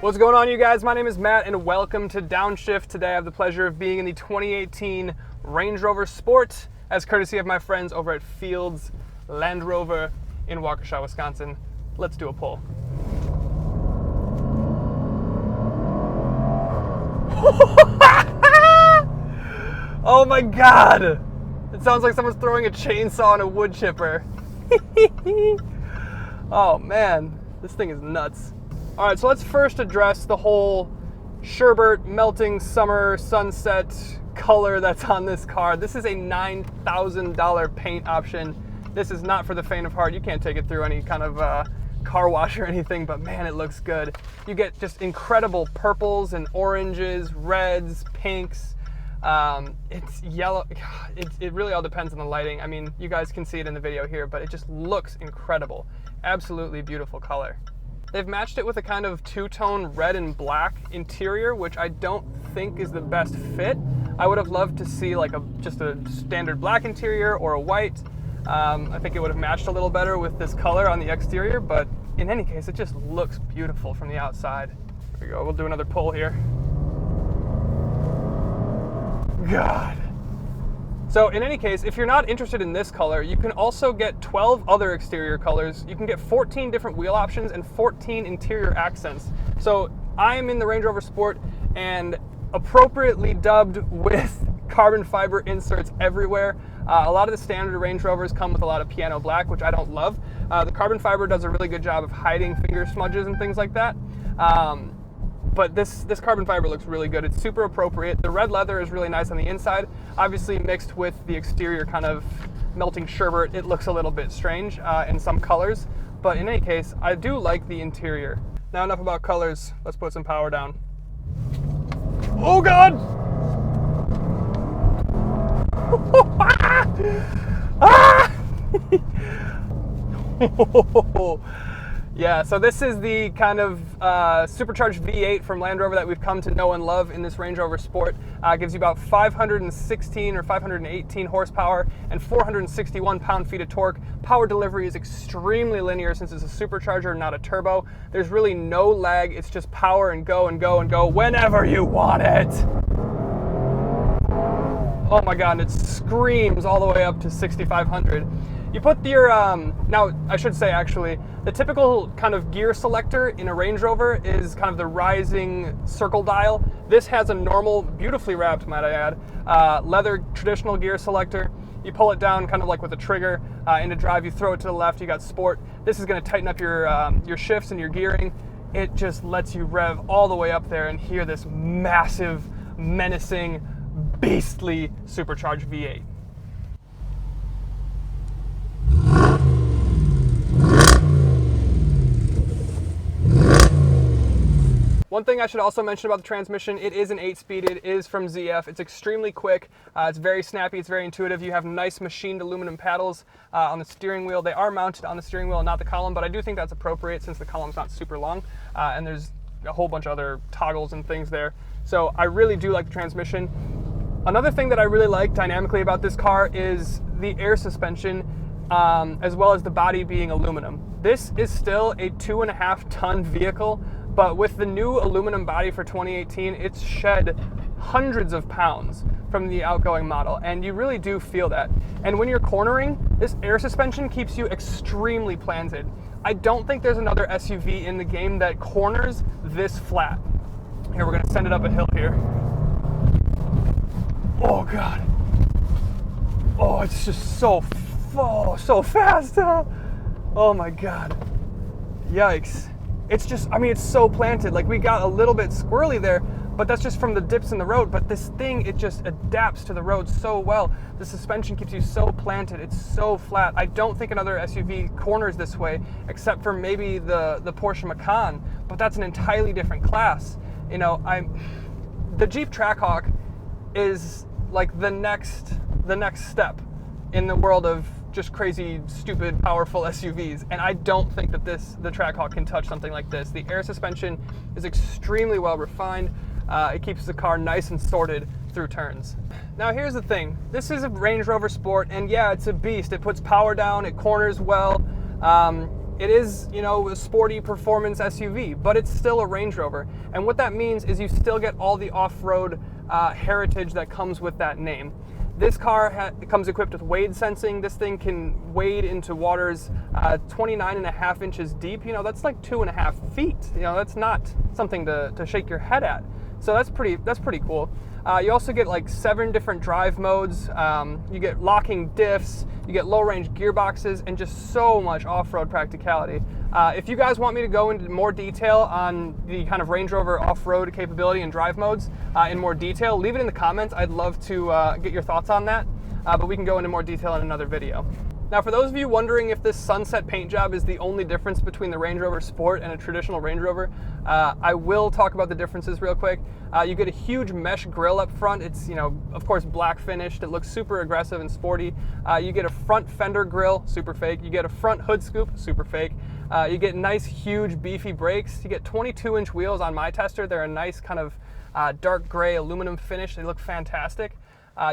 What's going on, you guys? My name is Matt and welcome to Downshift. Today I have the pleasure of being in the 2018 Range Rover Sport as courtesy of my friends over at Fields Land Rover in Waukesha, Wisconsin. Let's do a pull. Oh my god! It sounds like someone's throwing a chainsaw on a wood chipper. Oh man, this thing is nuts. All right, so let's first address the whole sherbet, melting summer, sunset color that's on this car. This is a $9,000 paint option. This is not for the faint of heart. You can't take it through any kind of car wash or anything, but man, it looks good. You get just incredible purples and oranges, reds, pinks. It's yellow. It really all depends on the lighting. I mean, you guys can see it in the video here, but it just looks incredible. Absolutely beautiful color. They've matched it with a kind of two-tone red and black interior, which I don't think is the best fit. I would have loved to see like just a standard black interior or a white. I think it would have matched a little better with this color on the exterior, but in any case, it just looks beautiful from the outside. Here we go, we'll do another pull here. God. So in any case, if you're not interested in this color, you can also get 12 other exterior colors. You can get 14 different wheel options and 14 interior accents. So I am in the Range Rover Sport and appropriately dubbed with carbon fiber inserts everywhere. A lot of the standard Range Rovers come with a lot of piano black, which I don't love. The carbon fiber does a really good job of hiding finger smudges and things like that. But this carbon fiber looks really good. It's super appropriate. The red leather is really nice on the inside. Obviously mixed with the exterior kind of melting sherbet, it looks a little bit strange in some colors. But in any case, I do like the interior. Now enough about colors. Let's put some power down. Oh God! Yeah, so this is the kind of supercharged V8 from Land Rover that we've come to know and love in this Range Rover Sport. Gives you about 516 or 518 horsepower and 461 pound-feet of torque. Power delivery is extremely linear since it's a supercharger, not a turbo. There's really no lag. It's just power and go and go and go whenever you want it. Oh my God, and it screams all the way up to 6,500. You put your, now I should say actually, the typical kind of gear selector in a Range Rover is kind of the rising circle dial. This has a normal, beautifully wrapped, might I add, leather traditional gear selector. You pull it down kind of like with a trigger into drive, you throw it to the left, you got sport. This is gonna tighten up your shifts and your gearing. It just lets you rev all the way up there and hear this massive, menacing, beastly supercharged V8. One thing I should also mention about the transmission, it is an 8-speed, it is from ZF. It's extremely quick, it's very snappy, it's very intuitive. You have nice machined aluminum paddles on the steering wheel. They are mounted on the steering wheel and not the column, but I do think that's appropriate since the column's not super long and there's a whole bunch of other toggles and things there. So I really do like the transmission. Another thing that I really like dynamically about this car is the air suspension as well as the body being aluminum. This is still a 2.5-ton vehicle, but with the new aluminum body for 2018, it's shed hundreds of pounds from the outgoing model, and you really do feel that. And when you're cornering, this air suspension keeps you extremely planted. I don't think there's another SUV in the game that corners this flat. Here, we're gonna send it up a hill here. Oh God. Oh, it's just so fast. Oh my God. Yikes. It's just, I mean, it's so planted. Like, we got a little bit squirrely there, but that's just from the dips in the road. But this thing, it just adapts to the road so well. The suspension keeps you so planted. It's so flat. I don't think another SUV corners this way, except for maybe the Porsche Macan, but that's an entirely different class. You know, the Jeep Trackhawk is like the next step in the world of just crazy, stupid, powerful SUVs, and I don't think that the Trackhawk can touch something like this. The air suspension is extremely well refined. It keeps the car nice and sorted through turns. Now here's the thing, this is a Range Rover Sport, and yeah, it's a beast. It puts power down, it corners well. it is, you know, a sporty performance SUV, but it's still a Range Rover. And what that means is you still get all the off-road heritage that comes with that name. This car comes equipped with wade sensing. This thing can wade into waters 29.5 inches deep. You know, that's like 2.5 feet. You know, that's not something to shake your head at. So that's pretty cool. You also get like 7 different drive modes. You get locking diffs, you get low range gearboxes, and just so much off-road practicality. If you guys want me to go into more detail on the kind of Range Rover off-road capability and drive modes in more detail, leave it in the comments. I'd love to get your thoughts on that, but we can go into more detail in another video. Now, for those of you wondering if this sunset paint job is the only difference between the Range Rover Sport and a traditional Range Rover, I will talk about the differences real quick. You get a huge mesh grille up front. It's, you know, of course, black finished. It looks super aggressive and sporty. You get a front fender grille, super fake. You get a front hood scoop, super fake. You get nice, huge, beefy brakes. You get 22-inch wheels on my tester. They're a nice kind of dark gray aluminum finish. They look fantastic.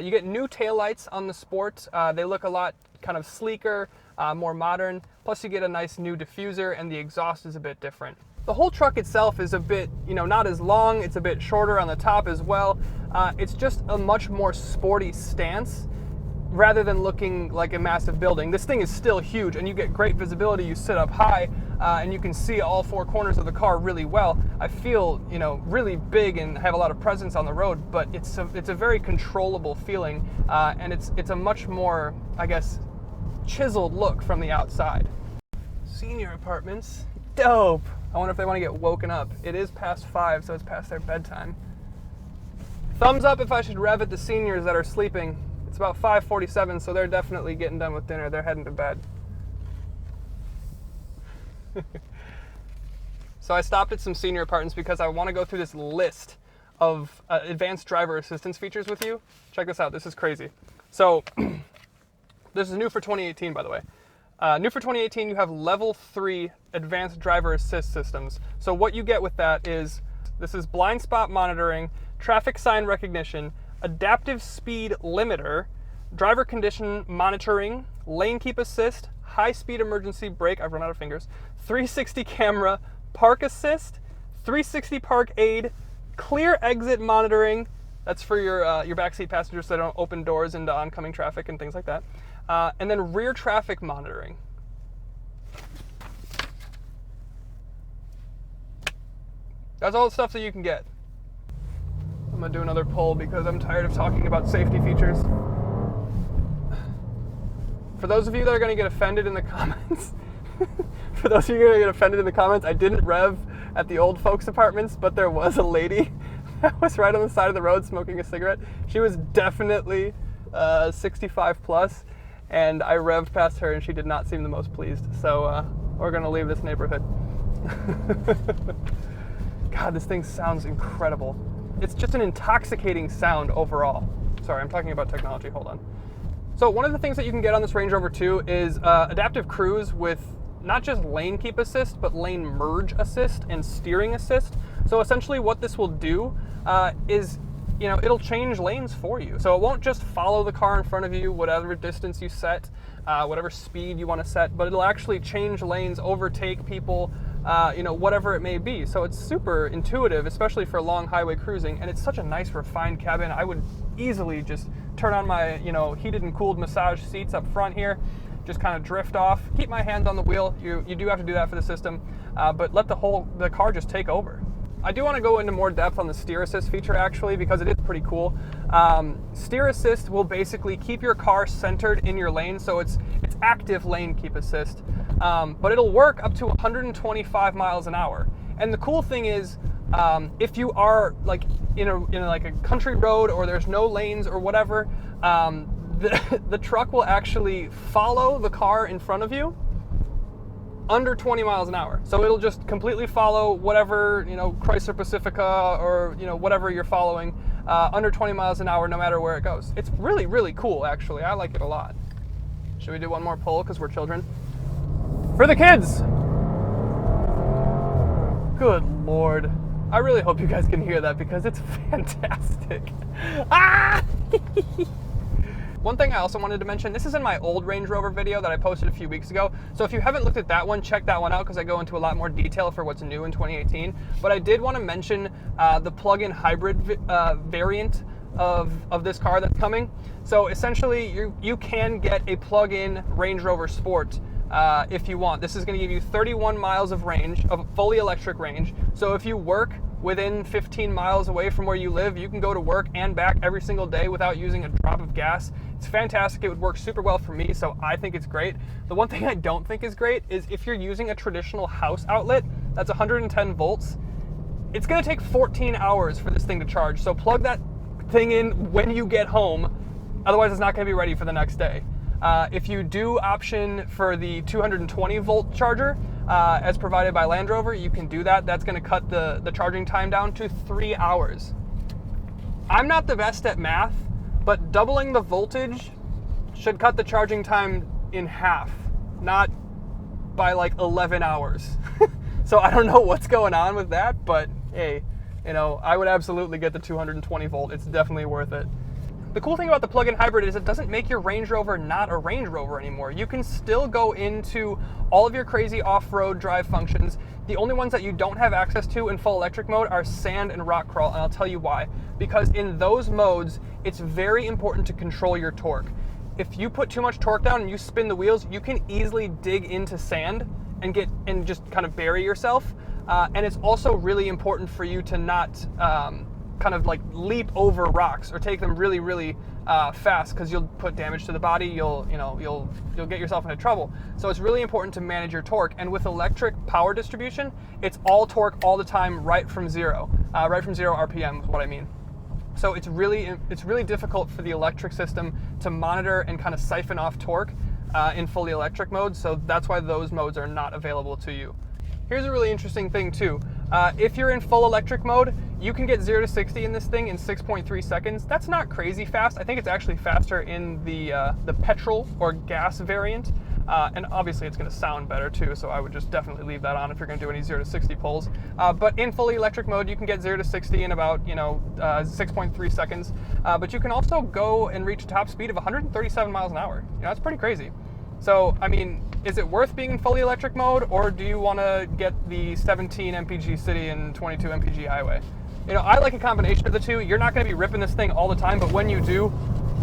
You get new taillights on the Sport. They look a lot kind of sleeker, more modern. Plus you get a nice new diffuser, and the exhaust is a bit different. The whole truck itself is a bit, you know, not as long. It's a bit shorter on the top as well. It's just a much more sporty stance rather than looking like a massive building. This thing is still huge, and you get great visibility. You sit up high, and you can see all 4 corners of the car really well. I feel, you know, really big and have a lot of presence on the road, but it's a very controllable feeling, and it's a much more, I guess, chiseled look from the outside. Senior apartments, dope. I wonder if they want to get woken up. It is past 5, so it's past their bedtime. Thumbs up if I should rev at the seniors that are sleeping. It's about 5:47, so they're definitely getting done with dinner. They're heading to bed. So I stopped at some senior apartments because I want to go through this list of advanced driver assistance features with you. Check this out. This is crazy. So this is new for 2018, by the way. New for 2018, you have level 3 advanced driver assist systems. So what you get with that is, this is blind spot monitoring, traffic sign recognition, adaptive speed limiter, driver condition monitoring, lane keep assist, high speed emergency brake, I've run out of fingers, 360 camera, park assist, 360 park aid, clear exit monitoring, that's for your backseat passengers so they don't open doors into oncoming traffic and things like that. And then rear traffic monitoring. That's all the stuff that you can get. I'm gonna do another poll because I'm tired of talking about safety features. For those of you that are gonna get offended in the comments, I didn't rev at the old folks apartments, but there was a lady that was right on the side of the road smoking a cigarette. She was definitely 65 plus. And I revved past her, and she did not seem the most pleased. So we're gonna leave this neighborhood. God, this thing sounds incredible. It's just an intoxicating sound overall. Sorry, I'm talking about technology, hold on. So one of the things that you can get on this Range Rover 2 is adaptive cruise with not just lane keep assist, but lane merge assist and steering assist. So essentially what this will do is, you know, it'll change lanes for you. So it won't just follow the car in front of you, whatever distance you set, whatever speed you want to set, but it'll actually change lanes, overtake people, you know, whatever it may be. So it's super intuitive, especially for long highway cruising, and it's such a nice refined cabin. I would easily just turn on my, you know, heated and cooled massage seats up front here, just kind of drift off, keep my hands on the wheel. You do have to do that for the system, but let the car just take over. I do want to go into more depth on the steer assist feature actually, because it is pretty cool. Steer assist will basically keep your car centered in your lane, so it's active lane keep assist, but it'll work up to 125 miles an hour. And the cool thing is, if you are like in like a country road or there's no lanes or whatever, the truck will actually follow the car in front of you under 20 miles an hour. So it'll just completely follow whatever, you know, Chrysler Pacifica or, you know, whatever you're following, under 20 miles an hour no matter where it goes. It's really, really cool actually. I like it a lot. Should we do one more poll because we're children? For the kids! Good Lord. I really hope you guys can hear that because it's fantastic. Ah! One thing I also wanted to mention, this is in my old Range Rover video that I posted a few weeks ago. So if you haven't looked at that one, check that one out because I go into a lot more detail for what's new in 2018. But I did want to mention the plug-in hybrid variant of this car that's coming. So essentially, you can get a plug-in Range Rover Sport if you want. This is going to give you 31 miles of range, of fully electric range. So if you work within 15 miles away from where you live, you can go to work and back every single day without using a drop of gas. It's fantastic. It would work super well for me, so I think it's great. The one thing I don't think is great is if you're using a traditional house outlet that's 110 volts, it's going to take 14 hours for this thing to charge. So plug that thing in when you get home, otherwise it's not going to be ready for the next day. If you do option for the 220 volt charger, as provided by Land Rover, you can do that. That's going to cut the charging time down to 3 hours. I'm not the best at math, but doubling the voltage should cut the charging time in half, not by like 11 hours. So I don't know what's going on with that, but hey, you know, I would absolutely get the 220 volt. It's definitely worth it. The cool thing about the plug-in hybrid is it doesn't make your Range Rover not a Range Rover anymore. You can still go into all of your crazy off-road drive functions. The only ones that you don't have access to in full electric mode are sand and rock crawl, and I'll tell you why. Because in those modes, it's very important to control your torque. If you put too much torque down and you spin the wheels, you can easily dig into sand and just kind of bury yourself. And it's also really important for you to not kind of like leap over rocks or take them really, really fast, because you'll put damage to the body. You'll get yourself into trouble. So it's really important to manage your torque. And with electric power distribution, it's all torque all the time, right from zero RPM is what I mean. So it's really difficult for the electric system to monitor and kind of siphon off torque in fully electric mode. So that's why those modes are not available to you. Here's a really interesting thing too. If you're in full electric mode, you can get 0 to 60 in this thing in 6.3 seconds. That's not crazy fast. I think it's actually faster in the petrol or gas variant. And obviously it's going to sound better too, so I would just definitely leave that on if you're going to do any 0 to 60 pulls. But in fully electric mode, you can get 0 to 60 in about 6.3 seconds. But you can also go and reach a top speed of 137 miles an hour. That's pretty crazy. So, I mean, is it worth being in fully electric mode, or do you want to get the 17 mpg city and 22 mpg highway? I like a combination of the two. You're not going to be ripping this thing all the time, but when you do,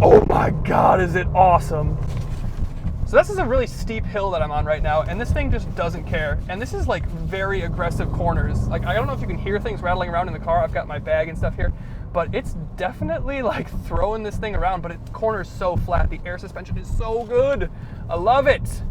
oh my God, is it awesome. So this is a really steep hill that I'm on right now, and this thing just doesn't care. And this is like very aggressive corners. Like, I don't know if you can hear things rattling around in the car. I've got my bag and stuff here, but it's definitely like throwing this thing around, but it corners so flat. The air suspension is so good. I love it.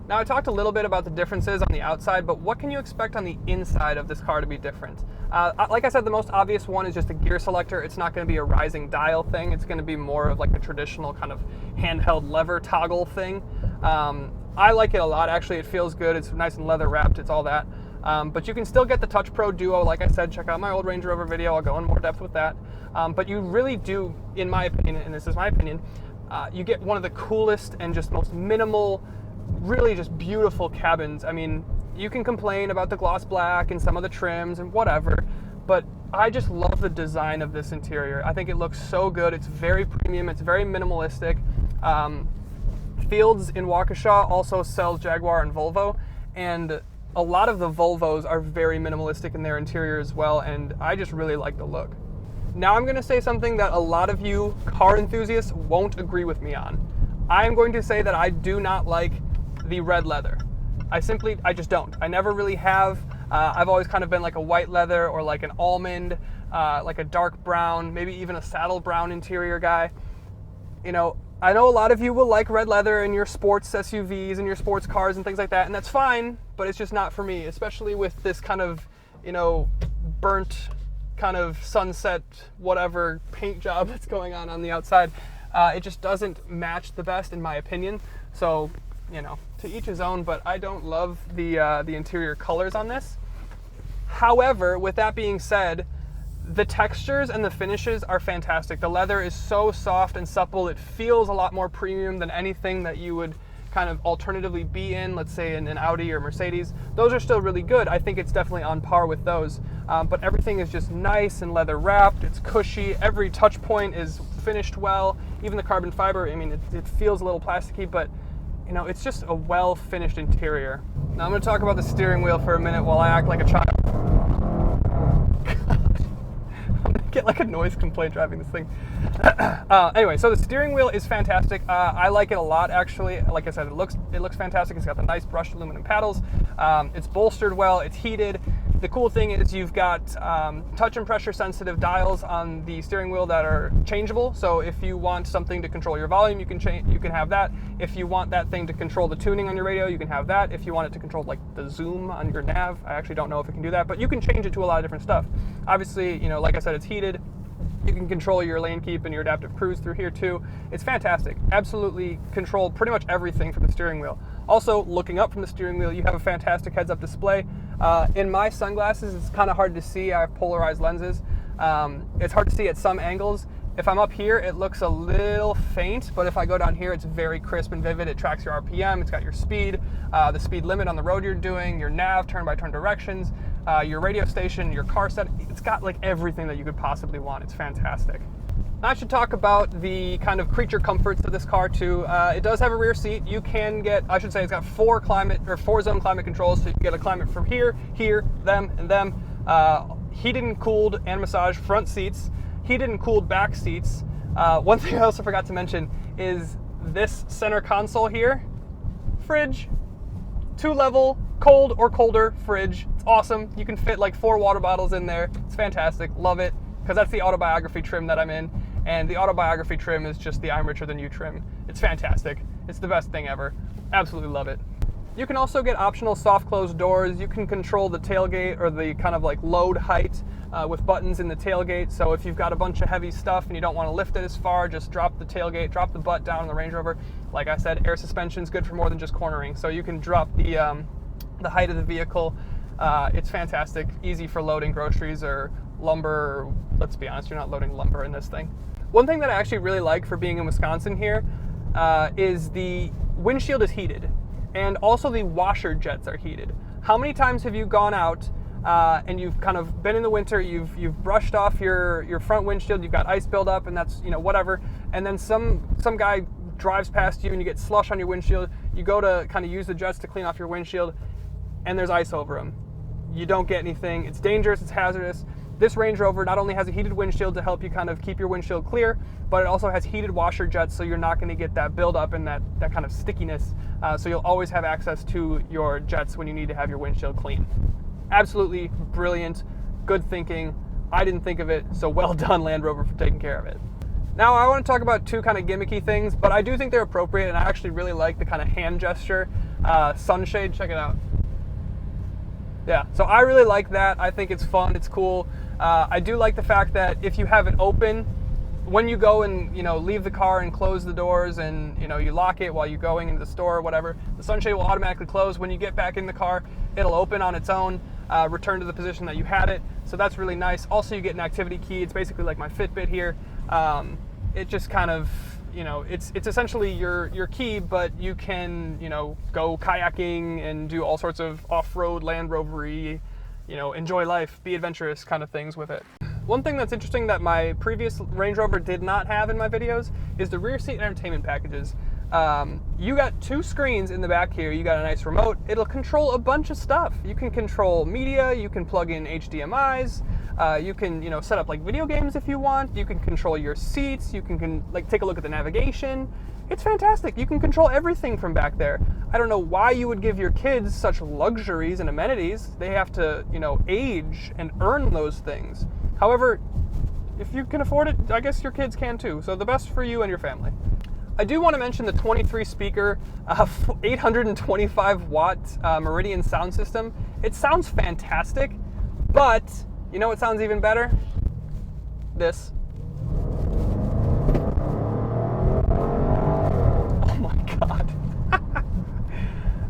Now, I talked a little bit about the differences on the outside, but what can you expect on the inside of this car to be different? Like I said, the most obvious one is just a gear selector. It's not going to be a rising dial thing. It's going to be more of like a traditional kind of handheld lever toggle thing. I like it a lot, actually. It feels good. It's nice and leather wrapped. It's all that. But you can still get the Touch Pro Duo. Like I said, check out my old Range Rover video. I'll go in more depth with that. But you really do, in my opinion, and this is my opinion, you get one of the coolest and just most minimal, really just beautiful cabins. I mean, you can complain about the gloss black and some of the trims and whatever, but I just love the design of this interior. I think it looks so good. It's very premium. It's very minimalistic. Fields in Waukesha also sells Jaguar and Volvo, and a lot of the Volvos are very minimalistic in their interior as well, and I just really like the look. Now I'm going to say something that a lot of you car enthusiasts won't agree with me on. I am going to say that I do not like the red leather. I just don't. I never really have. I've always kind of been like a white leather or like an almond, like a dark brown, maybe even a saddle brown interior guy. I know a lot of you will like red leather in your sports SUVs and your sports cars and things like that, and that's fine, but it's just not for me, especially with this kind of, burnt kind of sunset, whatever paint job that's going on the outside. It just doesn't match the best in my opinion. So, to each his own, but I don't love the interior colors on this. However, with that being said, the textures and the finishes are fantastic. The leather is so soft and supple. It feels a lot more premium than anything that you would kind of alternatively be in, let's say in an Audi or Mercedes, those are still really good. I think it's definitely on par with those. But everything is just nice and leather wrapped. It's cushy. Every touch point is finished well. Even the carbon fiber, I mean, it feels a little plasticky, but you know, it's just a well finished interior. Now I'm going to talk about the steering wheel for a minute while I act like a child. Get like a noise complaint driving this thing. Anyway, so the steering wheel is fantastic. I like it a lot, actually. Like I said, it looks fantastic. It's got the nice brushed aluminum paddles. It's bolstered well. It's heated. The cool thing is you've got touch and pressure sensitive dials on the steering wheel that are changeable. So if you want something to control your volume, you can have that. If you want that thing to control the tuning on your radio, you can have that. If you want it to control like the zoom on your nav, I actually don't know if it can do that, but you can change it to a lot of different stuff. Obviously, you know, like I said, it's heated. You can control your lane keep and your adaptive cruise through here too. It's fantastic. Absolutely control pretty much everything from the steering wheel. Also, looking up from the steering wheel, you have a fantastic heads-up display. In my sunglasses, it's kind of hard to see. I have polarized lenses. It's hard to see at some angles. If I'm up here, it looks a little faint, but if I go down here, it's very crisp and vivid. It tracks your RPM, it's got your speed, the speed limit on the road you're doing, your nav, turn-by-turn directions, your radio station, your car set. It's got like everything that you could possibly want. It's fantastic. Now I should talk about the kind of creature comforts of this car too. It does have a rear seat. You can get, I should say, it's got 4 zone climate controls, so you can get a climate from here, them, and them. Heated and cooled and massaged front seats, heated and cooled back seats. One thing I also forgot to mention is this center console here, fridge, 2-level, cold or colder fridge. It's awesome. You can fit like 4 water bottles in there. It's fantastic. Love it, because that's the Autobiography trim that I'm in. And the Autobiography trim is just the I'm richer than you trim. It's fantastic. It's the best thing ever. Absolutely love it. You can also get optional soft closed doors. You can control the tailgate or the kind of like load height with buttons in the tailgate. So if you've got a bunch of heavy stuff and you don't want to lift it as far, just drop the tailgate, drop the butt down on the Range Rover. Like I said, air suspension is good for more than just cornering. So you can drop the height of the vehicle. It's fantastic. Easy for loading groceries or lumber. Or, let's be honest, you're not loading lumber in this thing. One thing that I actually really like for being in Wisconsin here is the windshield is heated, and also the washer jets are heated. How many times have you gone out and you've kind of been in the winter, you've brushed off your front windshield, you've got ice buildup, and that's, you know, whatever, and then some guy drives past you and you get slush on your windshield. You go to kind of use the jets to clean off your windshield, and there's ice over them. You don't get anything. It's dangerous. It's hazardous. This Range Rover not only has a heated windshield to help you kind of keep your windshield clear, but it also has heated washer jets, so you're not going to get that buildup and that kind of stickiness. So you'll always have access to your jets when you need to have your windshield clean. Absolutely brilliant. Good thinking. I didn't think of it, so well done, Land Rover, for taking care of it. Now I want to talk about 2 kind of gimmicky things, but I do think they're appropriate, and I actually really like the kind of hand gesture. Sunshade, check it out. Yeah, so I really like that. I think it's fun, it's cool. I do like the fact that if you have it open, when you go and, you know, leave the car and close the doors and, you know, you lock it while you're going into the store or whatever, the sunshade will automatically close. When you get back in the car, it'll open on its own, return to the position that you had it. So that's really nice. Also, you get an activity key. It's basically like my Fitbit here. It just kind of, you know, it's essentially your key, but you can, you know, go kayaking and do all sorts of off-road Land Rover-y, you know, enjoy life, be adventurous kind of things with it. One thing that's interesting that my previous Range Rover did not have in my videos is the rear seat entertainment packages. You got 2 screens in the back here. You got a nice remote. It'll control a bunch of stuff. You can control media. You can plug in HDMIs. You can, you know, set up like video games if you want. You can control your seats. You can like take a look at the navigation. It's fantastic. You can control everything from back there. I don't know why you would give your kids such luxuries and amenities. They have to, you know, age and earn those things. However, if you can afford it, I guess your kids can too. So the best for you and your family. I do want to mention the 23 speaker, 825 watt Meridian sound system. It sounds fantastic, but you know what sounds even better? This. Oh my God.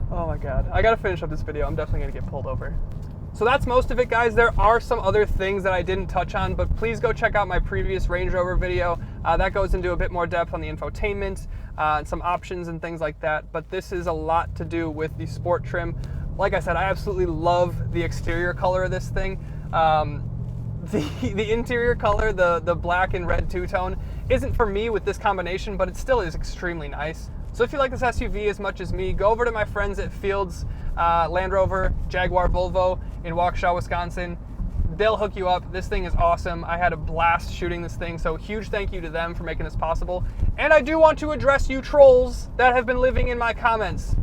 Oh my God. I gotta finish up this video. I'm definitely gonna get pulled over. So that's most of it, guys. There are some other things that I didn't touch on, but please go check out my previous Range Rover video. That goes into a bit more depth on the infotainment and some options and things like that. But this is a lot to do with the sport trim. Like I said, I absolutely love the exterior color of this thing. The interior color, the black and red two-tone, isn't for me with this combination, but it still is extremely nice. So if you like this SUV as much as me, go over to my friends at Fields Land Rover, Jaguar, Volvo in Waukesha, Wisconsin. They'll hook you up. This thing is awesome. I had a blast shooting this thing, so huge thank you to them for making this possible. And I do want to address you trolls that have been living in my comments.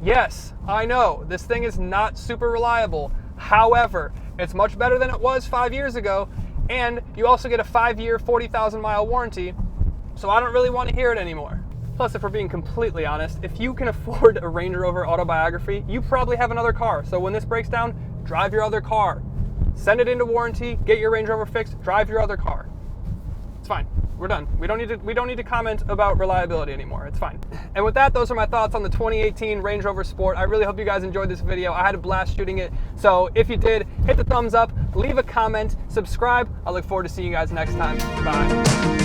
Yes, I know, this thing is not super reliable. However, it's much better than it was 5 years ago, and you also get a 5-year, 40,000-mile warranty, so I don't really want to hear it anymore. Plus, if we're being completely honest, if you can afford a Range Rover Autobiography, you probably have another car. So when this breaks down, drive your other car. Send it into warranty, get your Range Rover fixed, drive your other car. It's fine. We're done. We don't need to comment about reliability anymore. It's fine. And with that, those are my thoughts on the 2018 Range Rover Sport. I really hope you guys enjoyed this video. I had a blast shooting it. So if you did, hit the thumbs up, leave a comment, subscribe. I look forward to seeing you guys next time. Bye.